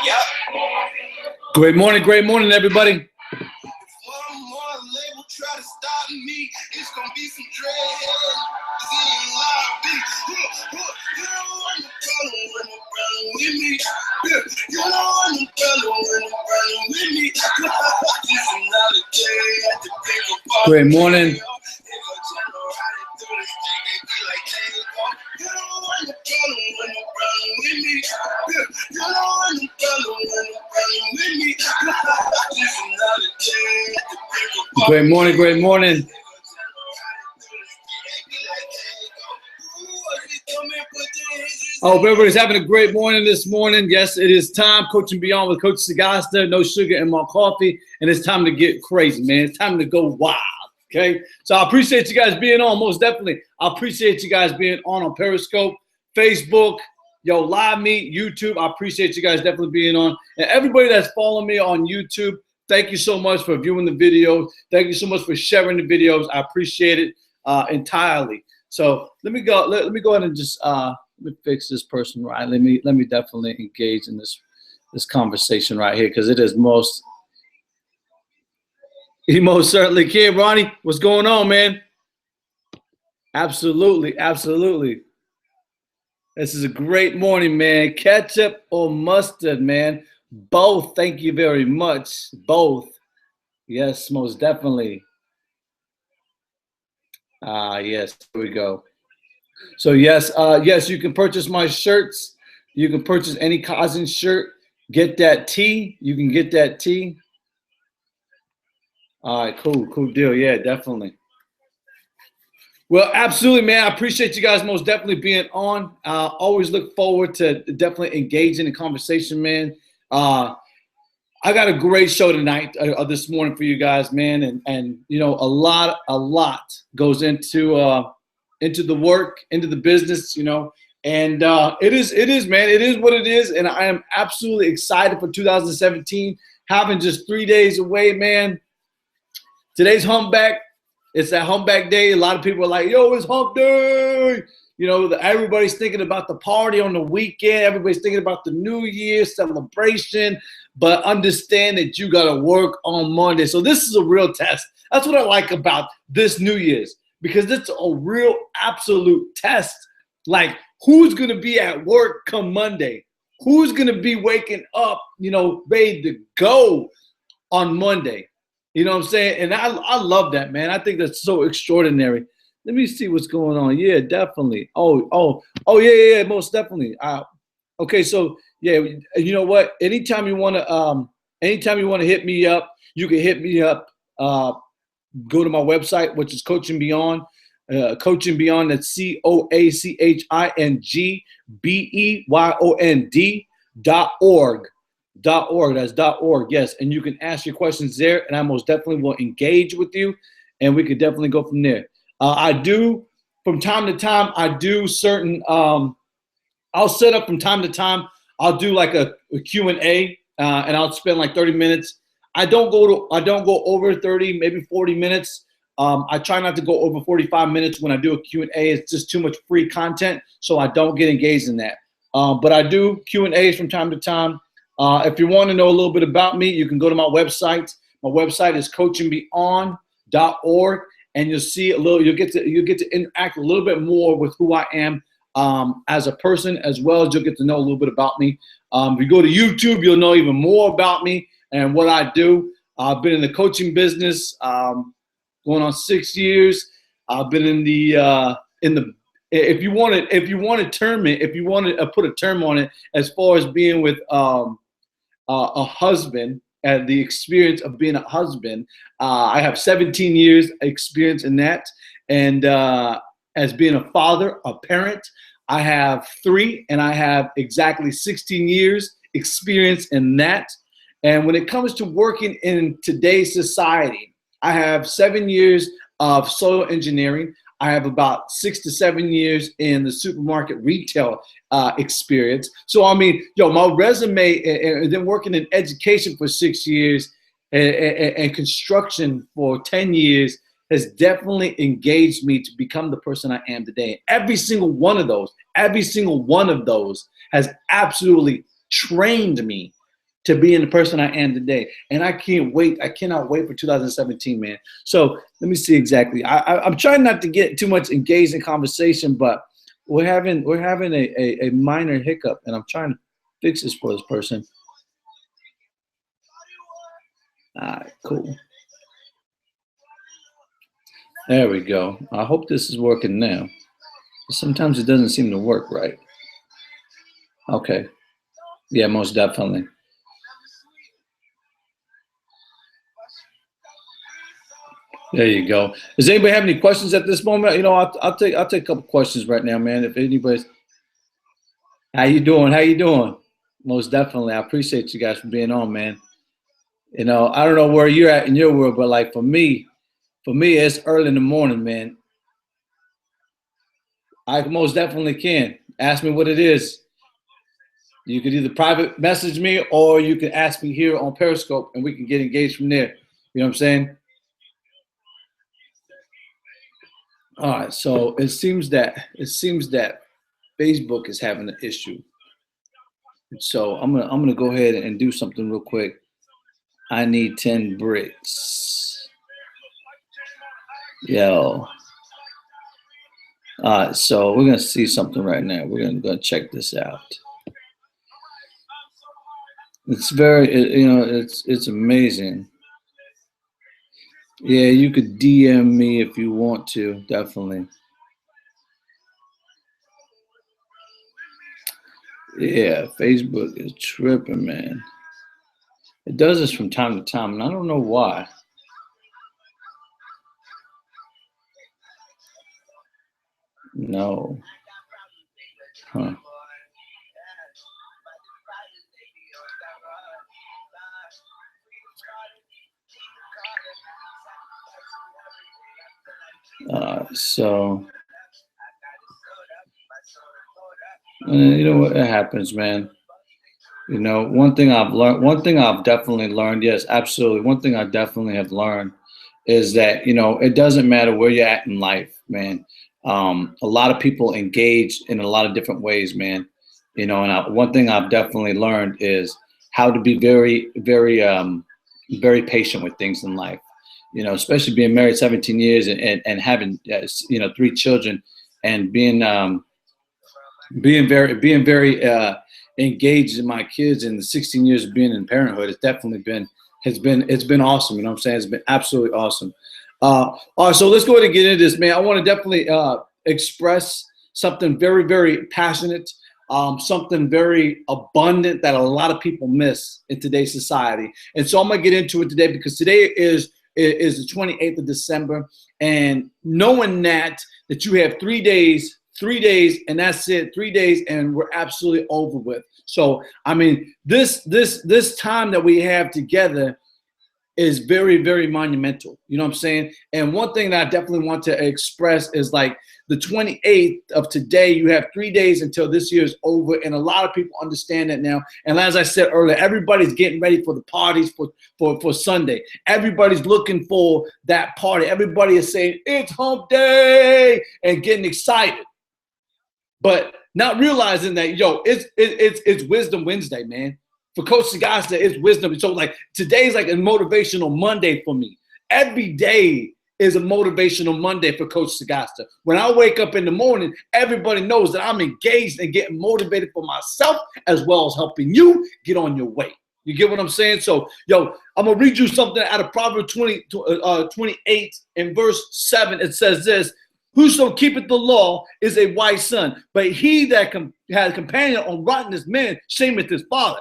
Yep. Great morning, everybody. If one more label try to stop me, it's gonna be some dread. You don't want no problem when you're running with me. You don't want no problem when you're running with me. This another day at the pick up. Great morning. Great morning, great morning. I hope everybody's having a great morning this morning. Yes, it is time. Coaching Beyond with Coach Sagasta. No sugar in my coffee. And it's time to get crazy, man. It's time to go wild. Okay? So I appreciate you guys being on. Most definitely. I appreciate you guys being on Periscope, Facebook, Live Meet, YouTube. I appreciate you guys definitely being on. And everybody that's following me on YouTube, thank you so much for viewing the videos. Thank you so much for sharing the videos. I appreciate it entirely. So let me go ahead and just let me fix this person right. Let me definitely engage in this conversation right here, because it is he most certainly can. Ronnie, what's going on, man? Absolutely, absolutely. This is a great morning, man. Ketchup or mustard, man? Both. Thank you very much. Both. Yes, most definitely. Yes, here we go. So yes, you can purchase my shirts. You can purchase any cousin shirt. Get that tee. You can get that tee. All right, cool deal. Yeah, definitely. Well, absolutely, man. I appreciate you guys most definitely being on. Always look forward to definitely engaging in conversation, man. I got a great show tonight, this morning for you guys, man. And you know, a lot goes into the work, into the business, you know. And it is, man. It is what it is. And I am absolutely excited for 2017, having just 3 days away, man. Today's humpback. It's that humpback day. A lot of people are like, yo, it's hump day. You know, everybody's thinking about the party on the weekend. Everybody's thinking about the New Year celebration. But understand that you got to work on Monday. So this is a real test. That's what I like about this New Year's, because it's a real absolute test. Like, who's going to be at work come Monday? Who's going to be waking up, you know, ready to go on Monday? You know what I'm saying? And I love that, man. I think that's so extraordinary. Let me see what's going on. Yeah, definitely. Oh, yeah, most definitely. Okay, so yeah, you know what? Anytime you want to hit me up, you can hit me up. Go to my website, which is Coaching Beyond. Coaching Beyond. That's CoachingBeyond.org. That's .org. Yes, and you can ask your questions there, and I most definitely will engage with you, and we could definitely go from there. I do from time to time. I do certain. I'll set up from time to time. I'll do like a Q&A, and I'll spend like 30 minutes. I don't go over 30, maybe 40 minutes. I try not to go over 45 minutes when I do a Q&A. It's just too much free content, so I don't get engaged in that. But I do Q&As from time to time. If you want to know a little bit about me, you can go to my website. My website is coachingbeyond.org, and you'll see a little. You'll get to interact a little bit more with who I am as a person, as well as you'll get to know a little bit about me. If you go to YouTube, you'll know even more about me and what I do. I've been in the coaching business going on 6 years. I've been in the if you want to put a term on it, as far as being with a husband and the experience of being a husband, I have 17 years experience in that. And as being a father, a parent, I have 3, and I have exactly 16 years experience in that. And when it comes to working in today's society, I have 7 years of soil engineering. I have about 6 to 7 years in the supermarket retail experience. So, I mean, my resume, and then working in education for 6 years and construction for 10 years, has definitely engaged me to become the person I am today. Every single one of those has absolutely trained me to being the person I am today. And I can't wait. I cannot wait for 2017, man. So let me see exactly. I'm trying not to get too much engaged in conversation, but we're having a minor hiccup, and I'm trying to fix this for this person. All right, cool. There we go. I hope this is working now. Sometimes it doesn't seem to work right. Okay. Yeah, most definitely. There you go. Does anybody have any questions at this moment? You know, I'll take a couple questions right now, man. If anybody's, how you doing? How you doing? Most definitely. I appreciate you guys for being on, man. You know, I don't know where you're at in your world, but like for me, it's early in the morning, man. I most definitely can. Ask me what it is. You could either private message me or you can ask me here on Periscope and we can get engaged from there. You know what I'm saying? All right, so it seems that Facebook is having an issue. So I'm gonna go ahead and do something real quick. I need 10 bricks. Yo. All right, so we're gonna see something right now. We're gonna go check this out. It's very, it's amazing. Yeah, you could DM me if you want to, definitely. Yeah, Facebook is tripping, man. It does this from time to time, and I don't know why. No. Huh. So, you know what? It happens, man. You know, one thing I've definitely learned, yes, absolutely. One thing I definitely have learned is that, you know, it doesn't matter where you're at in life, man. A lot of people engage in a lot of different ways, man. You know, and one thing I've definitely learned is how to be very, very, very patient with things in life. You know, especially being married 17 years and having, 3 children and being very engaged in my kids and the 16 years of being in parenthood. It's definitely it's been awesome. You know what I'm saying? It's been absolutely awesome. All right, so let's go ahead and get into this, man. I want to definitely express something very, very passionate, something very abundant that a lot of people miss in today's society. And so I'm gonna get into it today because today is the 28th of December, and knowing that you have 3 days, and that's it. 3 days, and we're absolutely over with. So, I mean, this time that we have together is very, very monumental. You know what I'm saying? And one thing that I definitely want to express is like the 28th of today, you have 3 days until this year is over. And a lot of people understand that now. And as I said earlier, everybody's getting ready for the parties for Sunday. Everybody's looking for that party. Everybody is saying, it's hump day, and getting excited. But not realizing that, it's Wisdom Wednesday, man. For Coach Sagasta, it's wisdom. So like today's like a motivational Monday for me. Every day is a motivational Monday for Coach Sagasta. When I wake up in the morning, everybody knows that I'm engaged and getting motivated for myself as well as helping you get on your way. You get what I'm saying? So, I'm going to read you something out of Proverbs 28 and verse 7. It says this: whoso keepeth the law is a wise son, but he that has a companion on rottenness men shameth his father.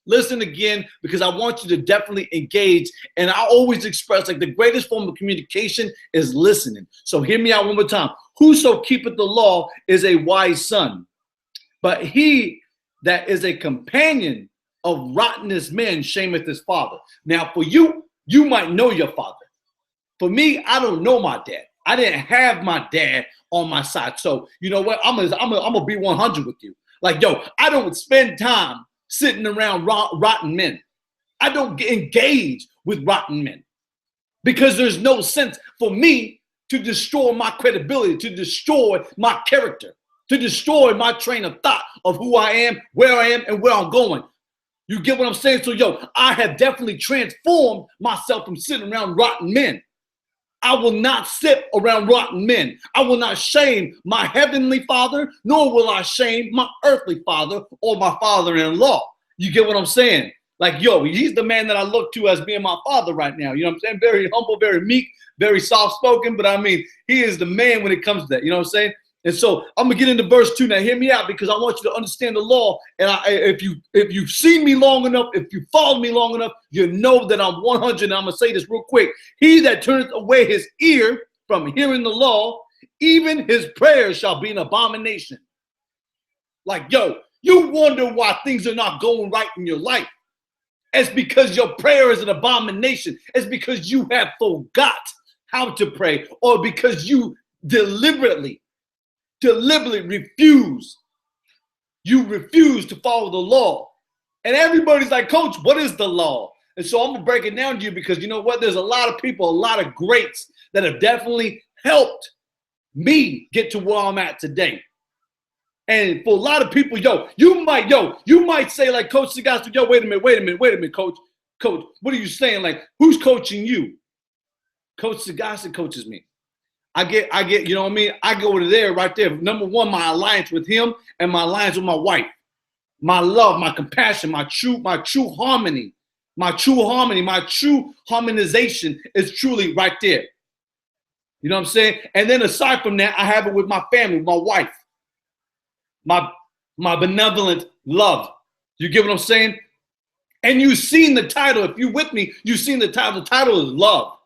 Listen again, because I want you to definitely engage. And I always express like the greatest form of communication is listening. So hear me out one more time. Whoso keepeth the law is a wise son, but he that is a companion of rottenness men shameth his father. Now for you, you might know your father. For me, I don't know my dad. I didn't have my dad on my side. So you know what? I'm gonna be 100 with you. Like, I don't spend time sitting around rotten men. I don't get engaged with rotten men. because there's no sense for me to destroy my credibility, to destroy my character, to destroy my train of thought of who I am, and where I'm going. You get what I'm saying? So, yo, I have definitely transformed myself from sitting around rotten men. I will not sit around rotten men. I will not shame my heavenly father, nor will I shame my earthly father or my father-in-law. You get what I'm saying? Like, yo, he's the man that I look to as being my father right now. You know what I'm saying? Very humble, very meek, very soft-spoken. But I mean, he is the man when it comes to that. You know what I'm saying? And so I'm gonna get into verse 2 now. Hear me out, because I want you to understand the law. And if you've seen me long enough, if you followed me long enough, you know that I'm 100. And I'm gonna say this real quick: he that turneth away his ear from hearing the law, even his prayers shall be an abomination. Like, yo, you wonder why things are not going right in your life. It's because your prayer is an abomination. It's because you have forgot how to pray, or because you deliberately refuse. You refuse to follow the law. And everybody's like, Coach, what is the law? And so I'm gonna break it down to you, because you know what? There's a lot of people, a lot of greats that have definitely helped me get to where I'm at today. And for a lot of people, you might say, like, Coach Sagasta, yo, wait a minute, Coach, what are you saying? Like, who's coaching you? Coach Sagasta coaches me. I get, you know what I mean? I go to there, right there. Number one, my alliance with him, and my alliance with my wife. My love, my compassion, my true harmony, my true harmonization is truly right there. You know what I'm saying? And then aside from that, I have it with my family, my wife. My benevolent love. You get what I'm saying? And you've seen the title. If you're with me, you've seen the title. The title is love.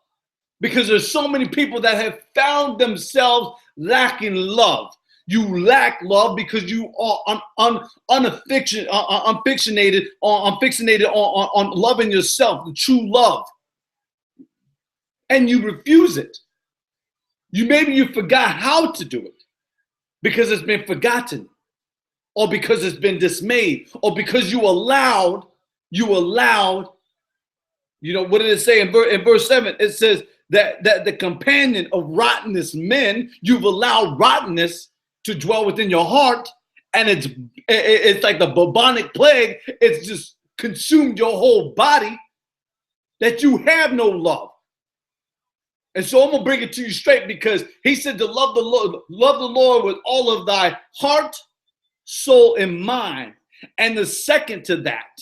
Because there's so many people that have found themselves lacking love. You lack love because you are unfixated on loving yourself, the true love. And you refuse it. Maybe you forgot how to do it because it's been forgotten, or because it's been dismayed, or because you allowed, you know, what did it say in verse 7? It says that the companion of rottenness men, you've allowed rottenness to dwell within your heart, and it's like the bubonic plague. It's just consumed your whole body, that you have no love. And so I'm gonna bring it to you straight, because he said to love the Lord with all of thy heart, soul, and mind. And the second to that,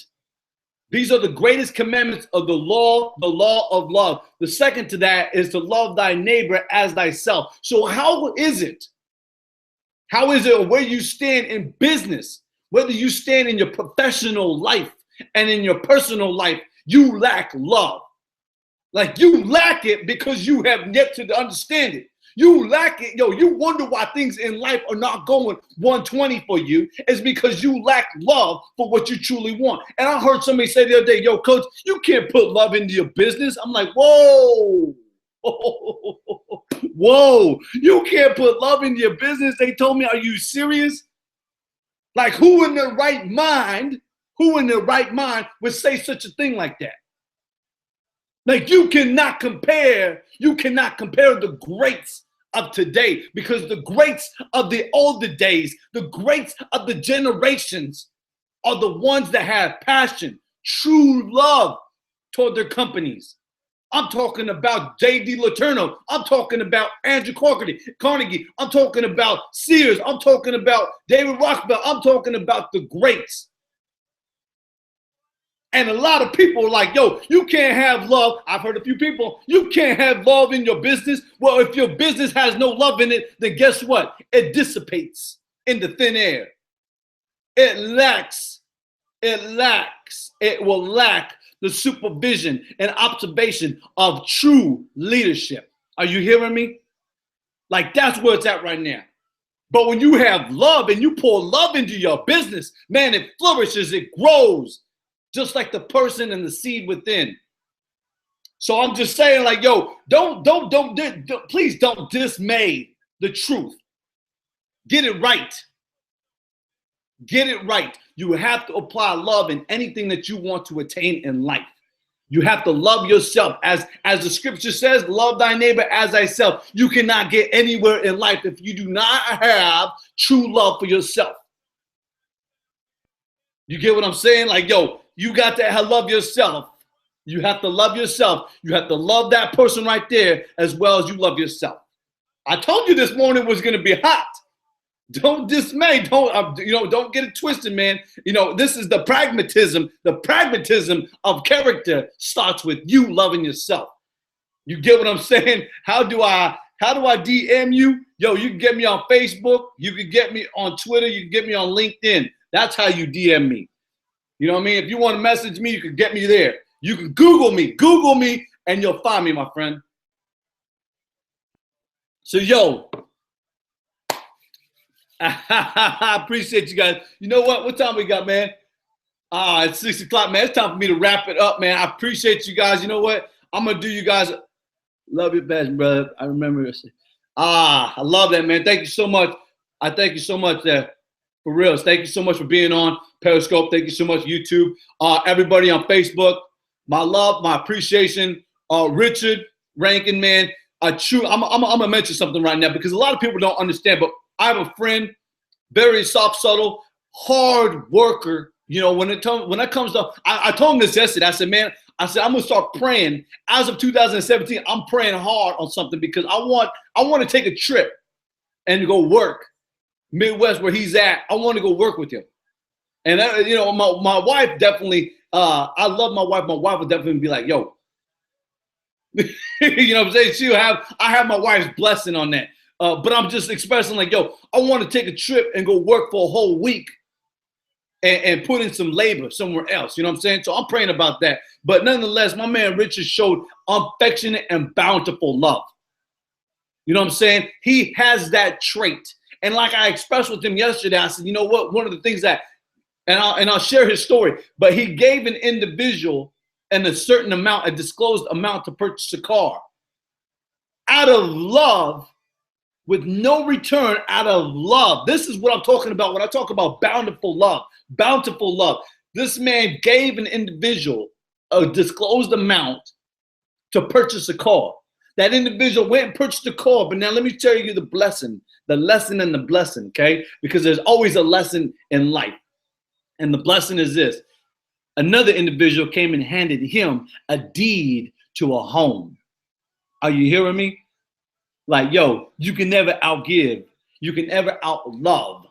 these are the greatest commandments of the law of love. The second to that is to love thy neighbor as thyself. So how is it where you stand in business, whether you stand in your professional life and in your personal life, you lack love? Like, you lack it because you have yet to understand it. You lack it. You wonder why things in life are not going 120 for you. It's because you lack love for what you truly want. And I heard somebody say the other day, yo, Coach, you can't put love into your business. I'm like, whoa. Whoa, you can't put love into your business? They told me, are you serious? Like, who in their right mind would say such a thing like that? Like, you cannot compare the greats of today, because the greats of the older days, the greats of the generations, are the ones that have passion, true love toward their companies. I'm talking about J.D. Letourneau. I'm talking about Andrew Carnegie. I'm talking about Sears. I'm talking about David Rockefeller. I'm talking about the greats. And a lot of people are like, yo, you can't have love. I've heard a few people, you can't have love in your business. Well, if your business has no love in it, then guess what? It dissipates into thin air. It will lack the supervision and observation of true leadership. Are you hearing me? Like, that's where it's at right now. But when you have love and you pour love into your business, man, it flourishes, it grows, just like the person and the seed within. So I'm just saying, like, yo, please don't dismay the truth. Get it right. Get it right. You have to apply love in anything that you want to attain in life. You have to love yourself. As the scripture says, love thy neighbor as thyself. You cannot get anywhere in life if you do not have true love for yourself. You get what I'm saying? Like, yo, you got to love yourself. You have to love yourself. You have to love that person right there as well as you love yourself. I told you this morning was going to be hot. Don't dismay. Don't get it twisted, man. This is the pragmatism. The pragmatism of character starts with you loving yourself. You get what I'm saying? How do I DM you? Yo, you can get me on Facebook. You can get me on Twitter. You can get me on LinkedIn. That's how you DM me. You know what I mean? If you want to message me, you can get me there. You can Google me, and you'll find me, my friend. So, yo, I appreciate you guys. You know what? What time we got, man? It's 6 o'clock, man. It's time for me to wrap it up, man. I appreciate you guys. You know what? I'm going to do you guys. Love you best, brother. I remember. I love that, man. Thank you so much. I thank you so much there. For real. Thank you so much for being on Periscope. Thank you so much, YouTube. Everybody on Facebook, my love, my appreciation. Richard Rankin, man. I'm going to mention something right now because a lot of people don't understand, but I have a friend, very soft, subtle, hard worker. When it comes to, I told him this yesterday. I said, man, I'm gonna start praying. As of 2017, I'm praying hard on something because I want to take a trip and go work Midwest where he's at. I want to go work with him. And my wife definitely. I love my wife. My wife would definitely be like, yo. You know what I'm saying? I have my wife's blessing on that. But I'm just expressing like, yo, I want to take a trip and go work for a whole week and put in some labor somewhere else. You know what I'm saying? So I'm praying about that. But nonetheless, my man Richard showed affectionate and bountiful love. You know what I'm saying? He has that trait. And like I expressed with him yesterday, I said, you know what? One of the things that, and I'll share his story, but he gave an individual a certain amount, a disclosed amount to purchase a car out of love. With no return, out of love. This is what I'm talking about when I talk about bountiful love. Bountiful love. This man gave an individual a disclosed amount to purchase a car. That individual went and purchased a car. But now let me tell you the lesson and the blessing, okay? Because there's always a lesson in life. And the blessing is this. Another individual came and handed him a deed to a home. Are you hearing me? Like, yo, you can never outgive. You can never outlove.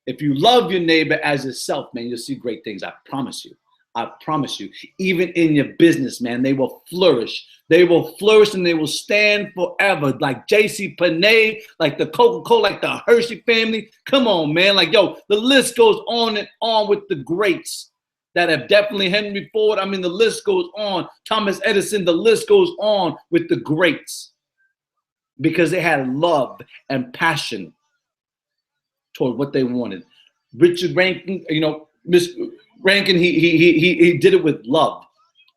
If you love your neighbor as yourself, man, you'll see great things. I promise you. I promise you. Even in your business, man, they will flourish. They will flourish and they will stand forever. Like J.C. Penney, like the Coca-Cola, like the Hershey family. Come on, man. Like, yo, the list goes on and on with the greats that have definitely Henry Ford. I mean, the list goes on. Thomas Edison, the list goes on with the greats. Because they had love and passion toward what they wanted. Richard Rankin, Miss Rankin, he did it with love,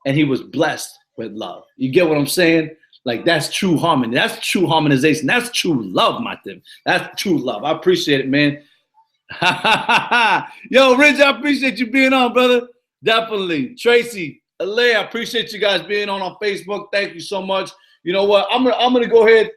and he was blessed with love. You get what I'm saying? Like that's true harmony. That's true harmonization. That's true love, my thing. That's true love. I appreciate it, man. Yo, Rich, I appreciate you being on, brother. Definitely. Tracy, Alea, I appreciate you guys being on Facebook. Thank you so much. You know what? I'm gonna go ahead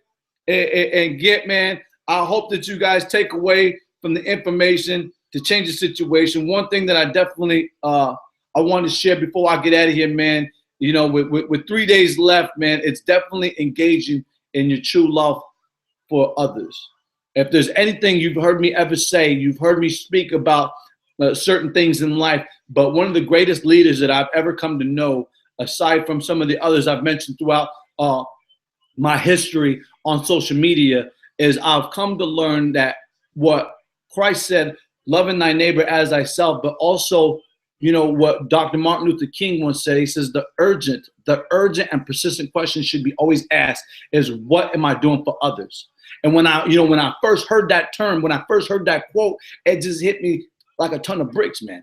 and get, man. I hope that you guys take away from the information to change the situation. One thing that I definitely I want to share before I get out of here, man. With 3 days left, man, it's definitely engaging in your true love for others. If there's anything you've heard me ever say, you've heard me speak about certain things in life, but one of the greatest leaders that I've ever come to know, aside from some of the others I've mentioned throughout my history on social media, is I've come to learn that what Christ said, loving thy neighbor as thyself, but also, what Dr. Martin Luther King once said, he says the urgent and persistent question should be always asked is, what am I doing for others? And when I first heard that term, when I first heard that quote, it just hit me like a ton of bricks, man.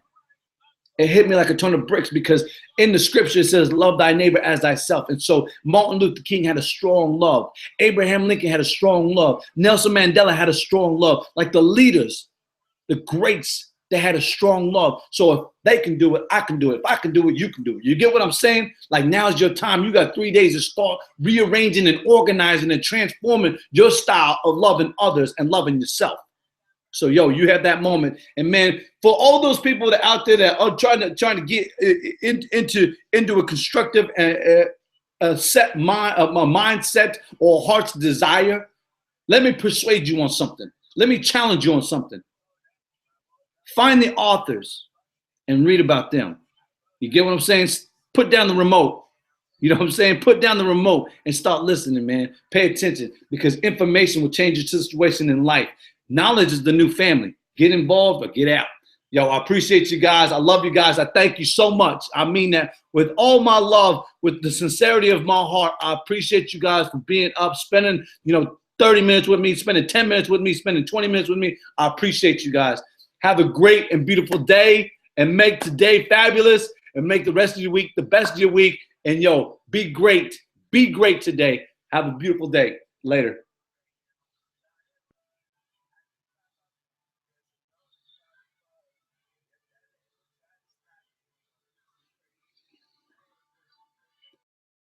It hit me like a ton of bricks because in the scripture it says, love thy neighbor as thyself. And so Martin Luther King had a strong love. Abraham Lincoln had a strong love. Nelson Mandela had a strong love. Like the leaders, the greats They had a strong love. So if they can do it, I can do it. If I can do it, you can do it. You get what I'm saying? Like, now's your time. You got 3 days to start rearranging and organizing and transforming your style of loving others and loving yourself. So, yo, you have that moment. And man, for all those people that out there that are trying to get into a constructive mindset or heart's desire, let me persuade you on something. Let me challenge you on something. Find the authors and read about them. You get what I'm saying? Put down the remote. You know what I'm saying? Put down the remote and start listening, man. Pay attention, because information will change your situation in life. Knowledge is the new family. Get involved or get out. Yo, I appreciate you guys. I love you guys. I thank you so much. I mean that with all my love, with the sincerity of my heart. I appreciate you guys for being up, spending, 30 minutes with me, spending 10 minutes with me, spending 20 minutes with me. I appreciate you guys. Have a great and beautiful day, and make today fabulous, and make the rest of your week the best of your week. And yo, be great. Be great today. Have a beautiful day. Later.